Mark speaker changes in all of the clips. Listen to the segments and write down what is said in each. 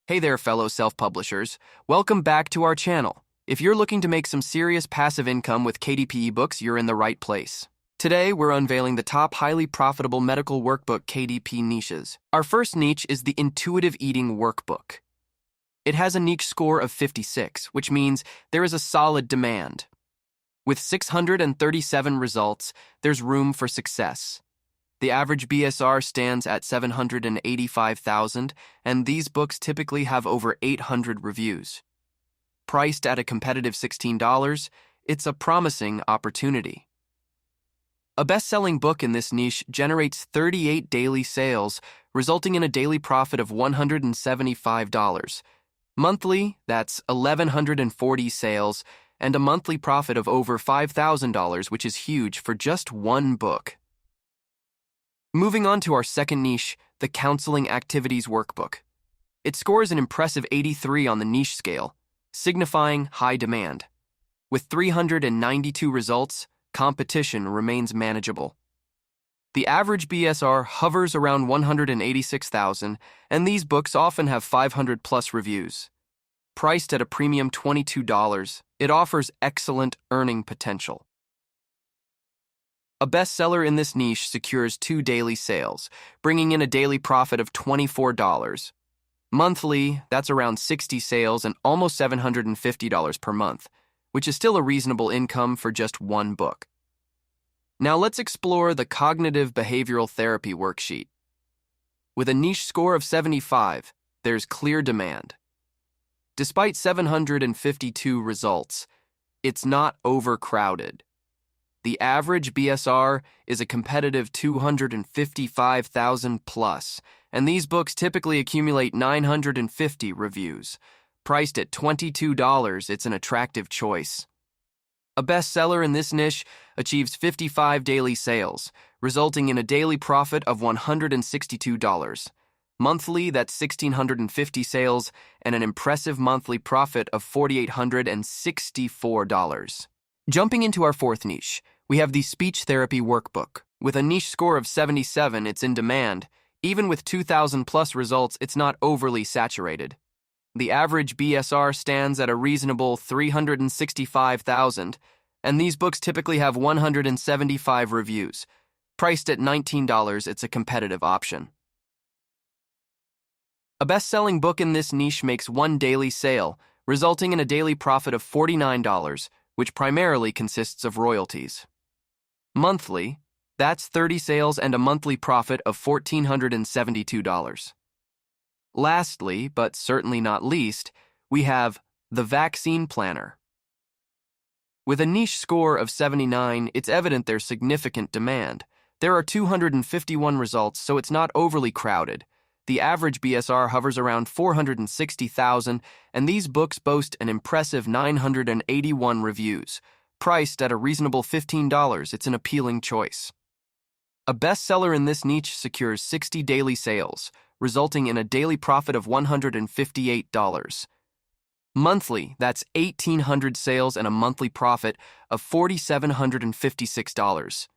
Speaker 1: Hey there, fellow self-publishers. Welcome back to our channel. If you're looking to make some serious passive income with KDP ebooks, you're in the right place. Today, we're unveiling the top highly profitable medical workbook KDP niches. Our first niche is the Intuitive Eating Workbook. It has a niche score of 56, which means there is a solid demand. With 637 results, there's room for success. The average BSR stands at 785,000, and these books typically have over 800 reviews. Priced at a competitive $16, it's a promising opportunity. A best-selling book in this niche generates 38 daily sales, resulting in a daily profit of $175. Monthly, that's 1,140 sales, and a monthly profit of over $5,000, which is huge for just one book. Moving on to our second niche, the Counseling Activities Workbook. It scores an impressive 83 on the niche scale, signifying high demand. With 392 results, competition remains manageable. The average BSR hovers around 186,000, and these books often have 500-plus reviews. Priced at a premium $22, it offers excellent earning potential. A bestseller in this niche secures 2 daily sales, bringing in a daily profit of $24. Monthly, that's around 60 sales and almost $750 per month, which is still a reasonable income for just one book. Now let's explore the Cognitive Behavioral Therapy Worksheet. With a niche score of 75, there's clear demand. Despite 752 results, it's not overcrowded. The average BSR is a competitive 255,000 plus, and these books typically accumulate 950 reviews. Priced at $22, it's an attractive choice. A bestseller in this niche achieves 55 daily sales, resulting in a daily profit of $162. Monthly, that's 1,650 sales, and an impressive monthly profit of $4,864. Jumping into our fourth niche, we have the Speech Therapy Workbook. With a niche score of 77, it's in demand. Even with 2,000-plus results, it's not overly saturated. The average BSR stands at a reasonable 365,000, and these books typically have 175 reviews. Priced at $19, it's a competitive option. A best-selling book in this niche makes 1 daily sale, resulting in a daily profit of $49, which primarily consists of royalties. Monthly, that's 30 sales and a monthly profit of $1,472. Lastly, but certainly not least, we have the Vaccine Planner. With a niche score of 79, it's evident there's significant demand. There are 251 results, so it's not overly crowded. The average BSR hovers around 460,000, and these books boast an impressive 981 reviews. Priced at a reasonable $15, it's an appealing choice. A bestseller in this niche secures 60 daily sales, resulting in a daily profit of $158. Monthly, that's 1,800 sales and a monthly profit of $4,756.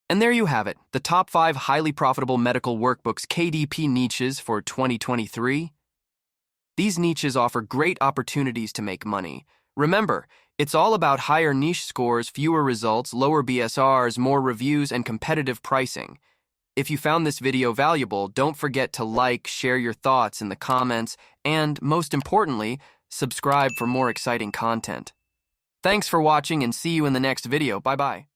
Speaker 1: And there you have it, the top 5 highly profitable medical workbooks KDP niches for 2023. These niches offer great opportunities to make money. Remember, it's all about higher niche scores, fewer results, lower BSRs, more reviews, and competitive pricing. If you found this video valuable, don't forget to like, share your thoughts in the comments, and, most importantly, subscribe for more exciting content. Thanks for watching and see you in the next video. Bye-bye.